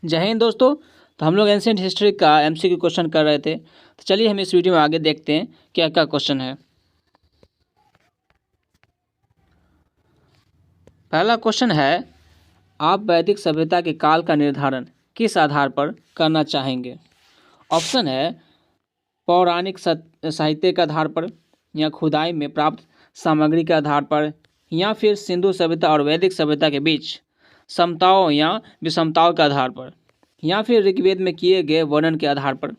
जय हिंद दोस्तों। तो हम लोग एंशिएंट हिस्ट्री का एमसीक्यू क्वेश्चन कर रहे थे। तो चलिए हम इस वीडियो में आगे देखते हैं क्या क्या क्वेश्चन है। पहला क्वेश्चन है, आप वैदिक सभ्यता के काल का निर्धारण किस आधार पर करना चाहेंगे। ऑप्शन है पौराणिक साहित्य के आधार पर, या खुदाई में प्राप्त सामग्री के आधार पर, या फिर सिंधु सभ्यता और वैदिक सभ्यता के बीच समताओं या विषमताओं के आधार पर, या फिर ऋग्वेद में किए गए वर्णन के आधार पर।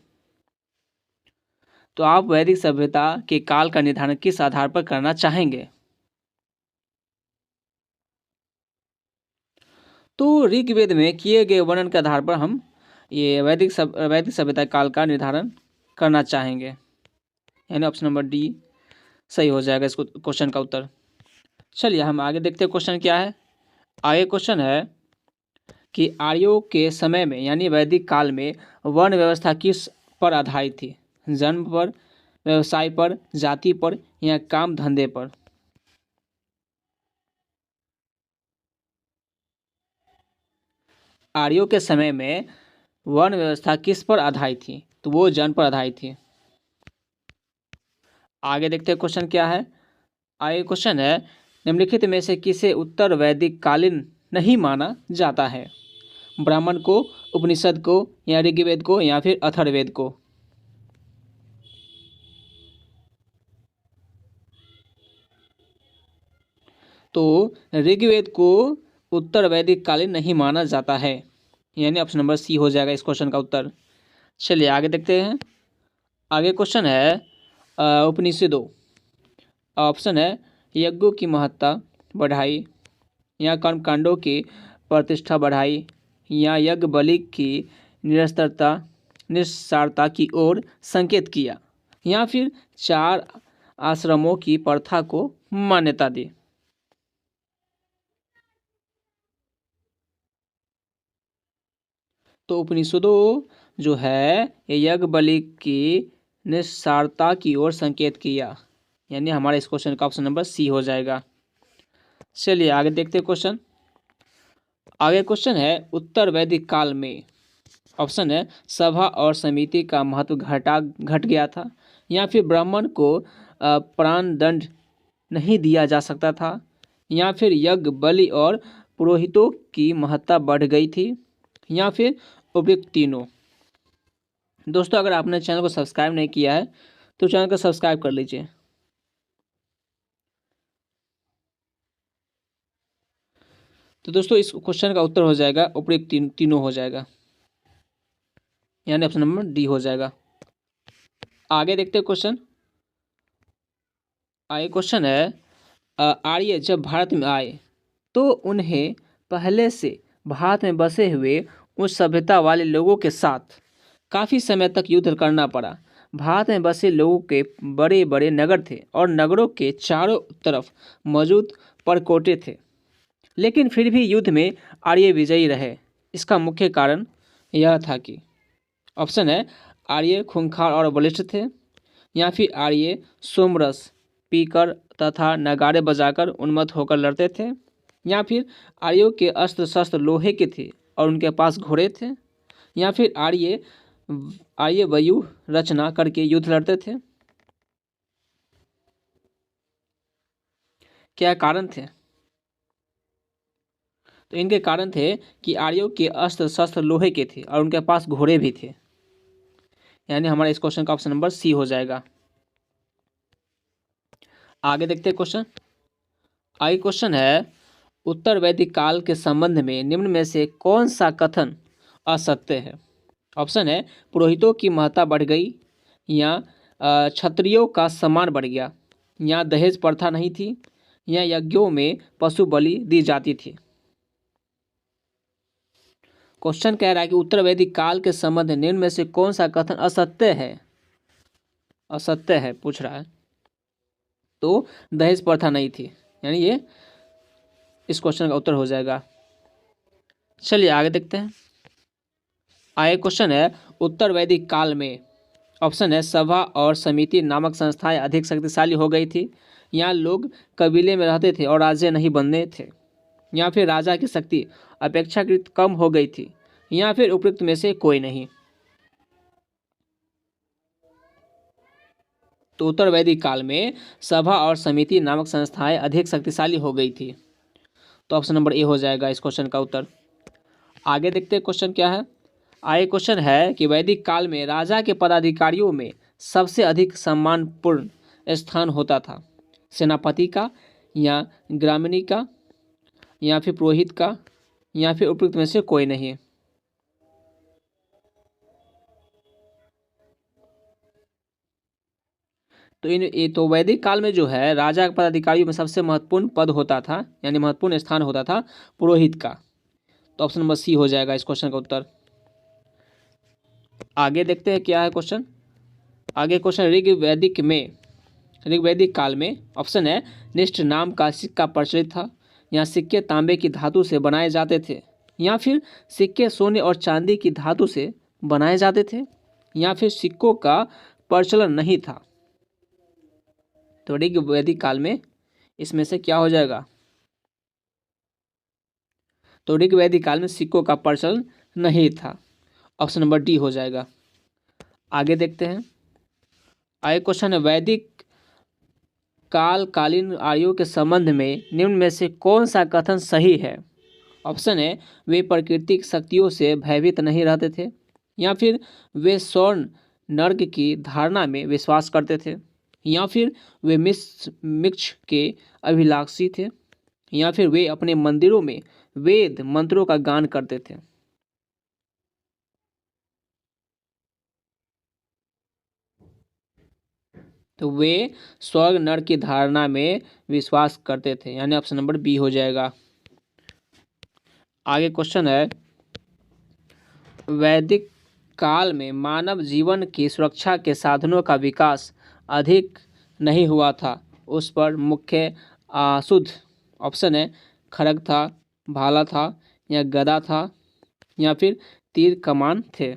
तो आप वैदिक सभ्यता के काल का निर्धारण किस आधार पर करना चाहेंगे। तो ऋग्वेद में किए गए वर्णन के आधार पर हम ये वैदिक सभ्यता काल का निर्धारण करना चाहेंगे, यानी ऑप्शन नंबर डी सही हो जाएगा इसको क्वेश्चन का उत्तर। चलिए हम आगे देखते हैं क्वेश्चन क्या है। आगे क्वेश्चन है कि आर्यों के समय में यानी वैदिक काल में वर्ण व्यवस्था किस पर आधारित थी। जन्म पर, व्यवसाय पर, जाति पर, या काम धंधे पर। आर्यों के समय में वर्ण व्यवस्था किस पर आधारित थी, तो वो जन्म पर आधारित थी। आगे देखते हैं क्वेश्चन क्या है। आगे क्वेश्चन है, निम्नलिखित में से किसे उत्तर वैदिक कालीन नहीं माना जाता है। ब्राह्मण को, उपनिषद को, या ऋग्वेद को, या फिर अथर्ववेद को। तो ऋग्वेद को उत्तर वैदिक कालीन नहीं माना जाता है, यानी ऑप्शन नंबर सी हो जाएगा इस क्वेश्चन का उत्तर। चलिए आगे देखते हैं। आगे क्वेश्चन है उपनिषदों। ऑप्शन है यज्ञों की महत्ता बढ़ाई, या कर्मकांडों की प्रतिष्ठा बढ़ाई, या यज्ञ बलि की निस्सारता की ओर संकेत किया, या फिर 4 आश्रमों की प्रथा को मान्यता दी। तो उपनिषदों जो है ये यज्ञ बलि की निस्सारता की ओर संकेत किया, यानी हमारे इस क्वेश्चन का ऑप्शन नंबर सी हो जाएगा। चलिए आगे देखते हैं क्वेश्चन। आगे क्वेश्चन है, उत्तर वैदिक काल में ऑप्शन है सभा और समिति का महत्व घट गया था, या फिर ब्राह्मण को प्राण दंड नहीं दिया जा सकता था, या फिर यज्ञ बलि और पुरोहितों की महत्ता बढ़ गई थी, या फिर उपयुक्त तीनों। दोस्तों अगर आपने चैनल को सब्सक्राइब नहीं किया है तो चैनल को सब्सक्राइब कर लीजिए। तो दोस्तों इस क्वेश्चन का उत्तर हो जाएगा उपयुक्त तीनों हो जाएगा, यानी ऑप्शन नंबर डी हो जाएगा। आगे देखते हैं क्वेश्चन। आगे क्वेश्चन है, आर्य जब भारत में आए तो उन्हें पहले से भारत में बसे हुए उस सभ्यता वाले लोगों के साथ काफ़ी समय तक युद्ध करना पड़ा। भारत में बसे लोगों के बड़े बड़े नगर थे और नगरों के चारों तरफ मौजूद परकोटे थे, लेकिन फिर भी युद्ध में आर्य विजयी रहे। इसका मुख्य कारण यह था कि ऑप्शन है आर्य खूंखार और बलिष्ठ थे, या फिर आर्य सोमरस पीकर तथा नगाड़े बजाकर उन्मत्त होकर लड़ते थे, या फिर आर्यों के अस्त्र शस्त्र लोहे के थे और उनके पास घोड़े थे, या फिर आर्य वायु रचना करके युद्ध लड़ते थे। क्या कारण थे? तो इनके कारण थे कि आर्यों के अस्त्र शस्त्र लोहे के थे और उनके पास घोड़े भी थे, यानी हमारा इस क्वेश्चन का ऑप्शन नंबर सी हो जाएगा। आगे देखते हैं क्वेश्चन। आगे क्वेश्चन है, उत्तर वैदिक काल के संबंध में निम्न में से कौन सा कथन असत्य है। ऑप्शन है पुरोहितों की महत्ता बढ़ गई, या क्षत्रियों का सम्मान बढ़ गया, या दहेज प्रथा नहीं थी, या यज्ञों में पशु बलि दी जाती थी। क्वेश्चन कह रहा है कि उत्तर वैदिक काल के संबंध में निम्न में से कौन सा कथन असत्य है। असत्य है पूछ रहा है, तो दहेज प्रथा नहीं थी, यानी ये इस क्वेश्चन का उत्तर हो जाएगा। चलिए आगे देखते हैं। आगे क्वेश्चन है, उत्तर वैदिक काल में ऑप्शन है सभा और समिति नामक संस्थाएं अधिक शक्तिशाली हो गई थी, यहाँ लोग कबीले में रहते थे और राज्य नहीं बनने थे, या फिर राजा की शक्ति अपेक्षाकृत कम हो गई थी, या फिर उपयुक्त में से कोई नहीं। तो उत्तर वैदिक काल में सभा और समिति नामक संस्थाएं अधिक शक्तिशाली हो गई थी। तो ऑप्शन नंबर ए हो जाएगा इस क्वेश्चन का उत्तर। आगे देखते हैं क्वेश्चन क्या है। आगे क्वेश्चन है कि वैदिक काल में राजा के पदाधिकारियों में सबसे अधिक सम्मानपूर्ण स्थान होता था, सेनापति का या ग्रामीणी का या फिर पुरोहित का या फिर उपयुक्त में से कोई नहीं। तो तो वैदिक काल में जो है राजा के पदाधिकारियों में सबसे महत्वपूर्ण पद होता था, यानी महत्वपूर्ण स्थान होता था पुरोहित का। तो ऑप्शन नंबर सी हो जाएगा इस क्वेश्चन का उत्तर। आगे देखते हैं क्या है क्वेश्चन। आगे क्वेश्चन ऋग्वैदिक काल में ऑप्शन है निष्ठ नाम का सिक्का प्रचलित था, या सिक्के तांबे की धातु से बनाए जाते थे, या फिर सिक्के सोने और चांदी की धातु से बनाए जाते थे, या फिर सिक्कों का प्रचलन नहीं था। तो ऋग्वैदिक काल में इसमें से क्या हो जाएगा। तो ऋग्वैदिक काल में सिक्कों का प्रचलन नहीं था। ऑप्शन नंबर डी हो जाएगा। आगे देखते हैं। आगे क्वेश्चन है वैदिक कालीन आर्यों के संबंध में निम्न में से कौन सा कथन सही है। ऑप्शन है वे प्राकृतिक शक्तियों से भयभीत नहीं रहते थे, या फिर वे स्वर्ण नर्क की धारणा में विश्वास करते थे, या फिर वे मिक्ष के अभिलाषी थे, या फिर वे अपने मंदिरों में वेद मंत्रों का गान करते थे। तो वे स्वर्ग नर्क की धारणा में विश्वास करते थे, यानी ऑप्शन नंबर बी हो जाएगा। आगे क्वेश्चन है वैदिक काल में मानव जीवन की सुरक्षा के साधनों का विकास अधिक नहीं हुआ था, उस पर मुख्य आयुध ऑप्शन है खड्ग था, भाला था, या गदा था, या फिर तीर कमान थे।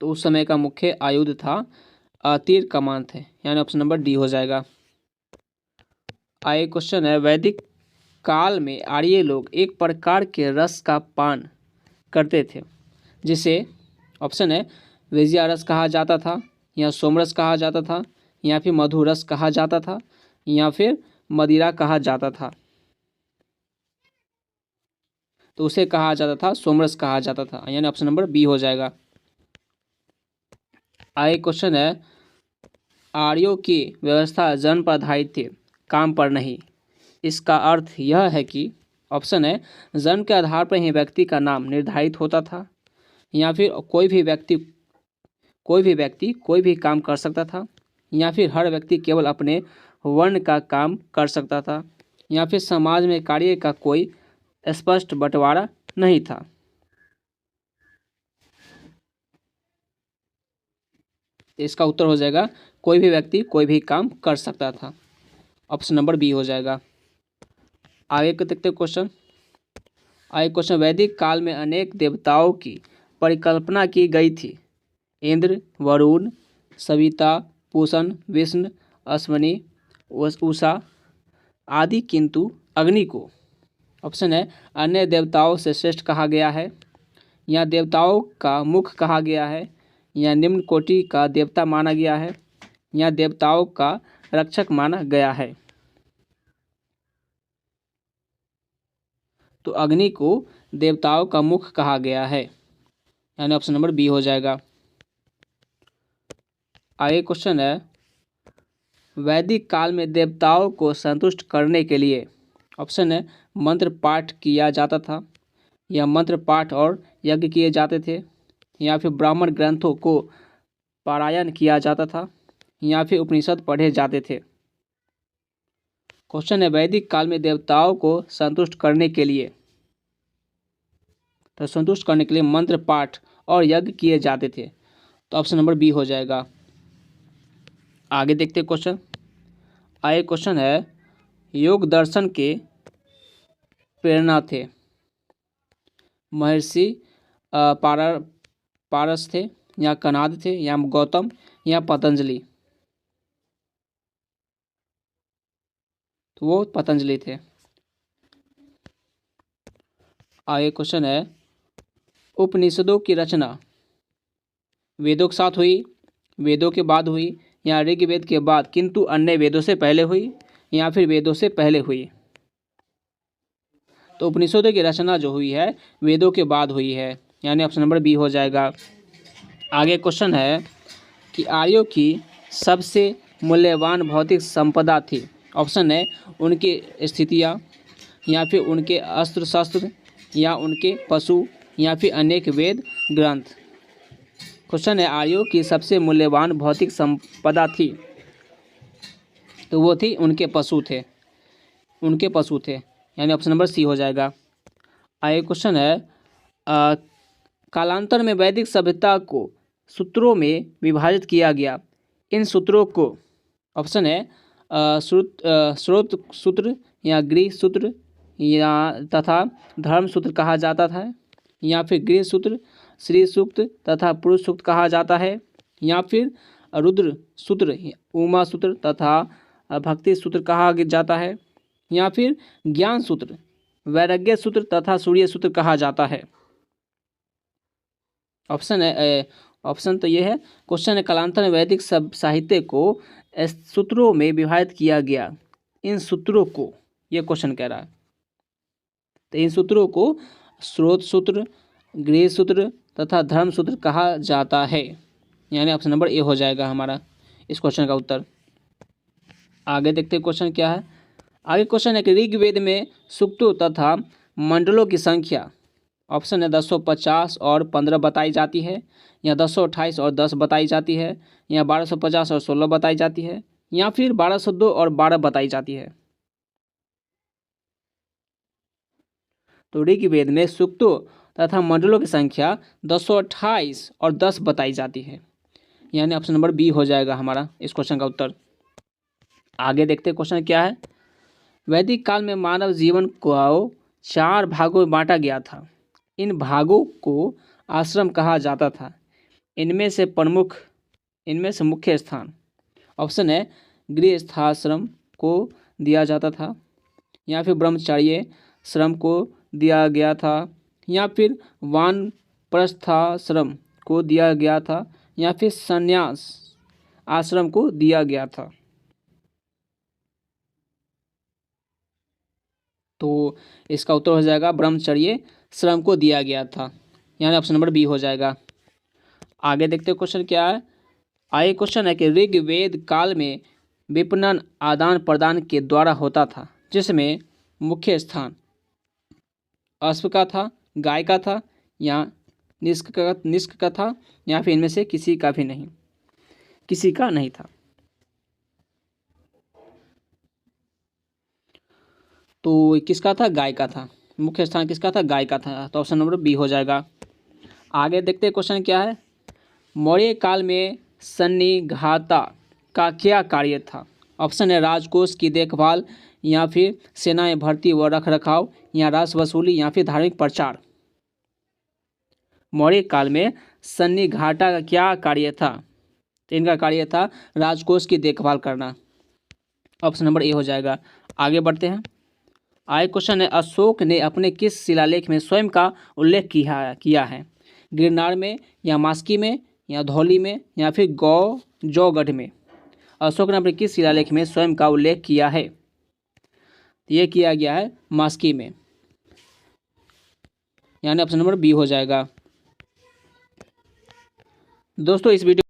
तो उस समय का मुख्य आयुध था तीर कमान थे, यानी ऑप्शन नंबर डी हो जाएगा। आगे क्वेश्चन है वैदिक काल में आर्य लोग एक प्रकार के रस का पान करते थे, जिसे ऑप्शन है वेजिया रस कहा जाता था, या सोमरस कहा जाता था, या फिर मधुरस कहा जाता था, या फिर मदिरा कहा जाता था। तो उसे कहा जाता था सोमरस कहा जाता था, यानी ऑप्शन नंबर बी हो जाएगा। आगे क्वेश्चन है आर्यों की व्यवस्था जन्म पर आधारित थी, काम पर नहीं। इसका अर्थ यह है कि ऑप्शन है जन्म के आधार पर ही व्यक्ति का नाम निर्धारित होता था, या फिर कोई भी व्यक्ति कोई भी काम कर सकता था, या फिर हर व्यक्ति केवल अपने वर्ण का काम कर सकता था, या फिर समाज में कार्य का कोई स्पष्ट बंटवारा नहीं था। इसका उत्तर हो जाएगा कोई भी व्यक्ति कोई भी काम कर सकता था। ऑप्शन नंबर बी हो जाएगा। आगे को देखते क्वेश्चन। आगे क्वेश्चन वैदिक काल में अनेक देवताओं की परिकल्पना की गई थी, इंद्र, वरुण, सविता, पूषण, विष्णु, अश्वनी, उषा आदि, किंतु अग्नि को ऑप्शन है अन्य देवताओं से श्रेष्ठ कहा गया है, या देवताओं का मुख कहा गया है, या निम्न कोटि का देवता माना गया है, या देवताओं का रक्षक माना गया है। तो अग्नि को देवताओं का मुख कहा गया है, यानी ऑप्शन नंबर बी हो जाएगा। आगे क्वेश्चन है वैदिक काल में देवताओं को संतुष्ट करने के लिए ऑप्शन है मंत्र पाठ किया जाता था, या मंत्र पाठ और यज्ञ किए जाते थे, या फिर ब्राह्मण ग्रंथों को पारायण किया जाता था, या फिर उपनिषद पढ़े जाते थे। क्वेश्चन है वैदिक काल में देवताओं को संतुष्ट करने के लिए मंत्र पाठ और यज्ञ किए जाते थे। तो ऑप्शन नंबर बी हो जाएगा। आगे देखते क्वेश्चन। आगे क्वेश्चन है योग दर्शन के प्रेरणा थे महर्षि पारस थे, या कनाद थे, या गौतम, या पतंजलि। तो वो पतंजलि थे। आगे क्वेश्चन है, उपनिषदों की रचना वेदों के साथ हुई, वेदों के बाद हुई, या ऋग्वेद के बाद किंतु अन्य वेदों से पहले हुई, या फिर वेदों से पहले हुई? तो उपनिषदों की रचना जो हुई है वेदों के बाद हुई है, यानी ऑप्शन नंबर बी हो जाएगा। आगे क्वेश्चन है कि आर्यों की सबसे मूल्यवान भौतिक संपदा थी। ऑप्शन है उनकी स्थितियाँ, या फिर उनके अस्त्र शस्त्र, या उनके पशु, या फिर अनेक वेद ग्रंथ। क्वेश्चन है आर्यों की सबसे मूल्यवान भौतिक संपदा थी, तो वो थी उनके पशु थे, उनके पशु थे, यानी ऑप्शन नंबर सी हो जाएगा। आगे क्वेश्चन है, कालांतर में वैदिक सभ्यता को सूत्रों में विभाजित किया गया। इन सूत्रों को ऑप्शन है स्रोत सूत्र, या गृह सूत्र, या तथा धर्म सूत्र कहा जाता था, या फिर गृह सूत्र, श्री सूक्त तथा पुरुष सूक्त कहा जाता है, या फिर रुद्र सूत्र, उमा सूत्र तथा भक्ति सूत्र कहा जाता है, या फिर ज्ञान सूत्र, वैराग्य सूत्र तथा सूर्य सूत्र कहा जाता है। ऑप्शन है, ऑप्शन तो ये है। क्वेश्चन है, कालांतर में वैदिक सब साहित्य को सूत्रों में विभाजित किया गया। इन सूत्रों को, ये क्वेश्चन कह रहा है, तो इन सूत्रों को स्रोत सूत्र, गृह सूत्र तथा धर्म सूत्र कहा जाता है, यानी ऑप्शन नंबर ए हो जाएगा हमारा इस क्वेश्चन का उत्तर। आगे देखते हैं क्वेश्चन क्या है। आगे क्वेश्चन है कि ऋग्वेद में सूक्तों तथा मंडलों की संख्या, ऑप्शन है 1050 और 15 बताई जाती है, या 1028 और 10 बताई जाती है, या 1250 और 16 बताई जाती है, या फिर 1202 और 12 बताई जाती है? तो ऋग्वेद में सूक्तों तथा मंडलों की संख्या 228 और 10 बताई जाती है, यानी ऑप्शन नंबर बी हो जाएगा हमारा इस क्वेश्चन का उत्तर। आगे देखते हैं क्वेश्चन क्या है। वैदिक काल में मानव जीवन को 4 भागों में बांटा गया था। इन भागों को आश्रम कहा जाता था। इनमें से मुख्य स्थान, ऑप्शन है गृहस्थाश्रम को दिया जाता था, या फिर ब्रह्मचर्य श्रम को दिया गया था, या फिर वानप्रस्थाश्रम को दिया गया था, या फिर संन्यास आश्रम को दिया गया था। तो इसका उत्तर हो जाएगा ब्रह्मचर्य श्रम को दिया गया था, यानी ऑप्शन नंबर बी हो जाएगा। आगे देखते हैं क्वेश्चन क्या है। आगे क्वेश्चन है कि ऋग्वेद काल में विपणन आदान प्रदान के द्वारा होता था, जिसमें मुख्य स्थान अश्व का था, गाय का था, या निष्क का था, या फिर इनमें से किसी का नहीं था। तो किसका था? गाय का था। मुख्य स्थान किसका था? गाय का था। तो ऑप्शन नंबर बी हो जाएगा। आगे देखते हैं क्वेश्चन क्या है। मौर्य काल में सन्निघाता का क्या कार्य था? ऑप्शन है राजकोष की देखभाल, या फिर सेनाएं भर्ती व रखरखाव, या राजस्व वसूली, या फिर धार्मिक प्रचार। मौर्य काल में सन्निघाटा का क्या कार्य था? तो इनका कार्य था राजकोष की देखभाल करना। ऑप्शन नंबर ए हो जाएगा। आगे बढ़ते हैं। आगे क्वेश्चन है, अशोक ने अपने किस शिलालेख में स्वयं का उल्लेख किया है? गिरनार में, या मास्की में, या धौली में, या फिर जौगढ़ में? अशोक ने अपने किस शिलालेख में स्वयं का उल्लेख किया है? ये किया गया है मास्की में, यानी ऑप्शन नंबर बी हो जाएगा। दोस्तों इस वीडियो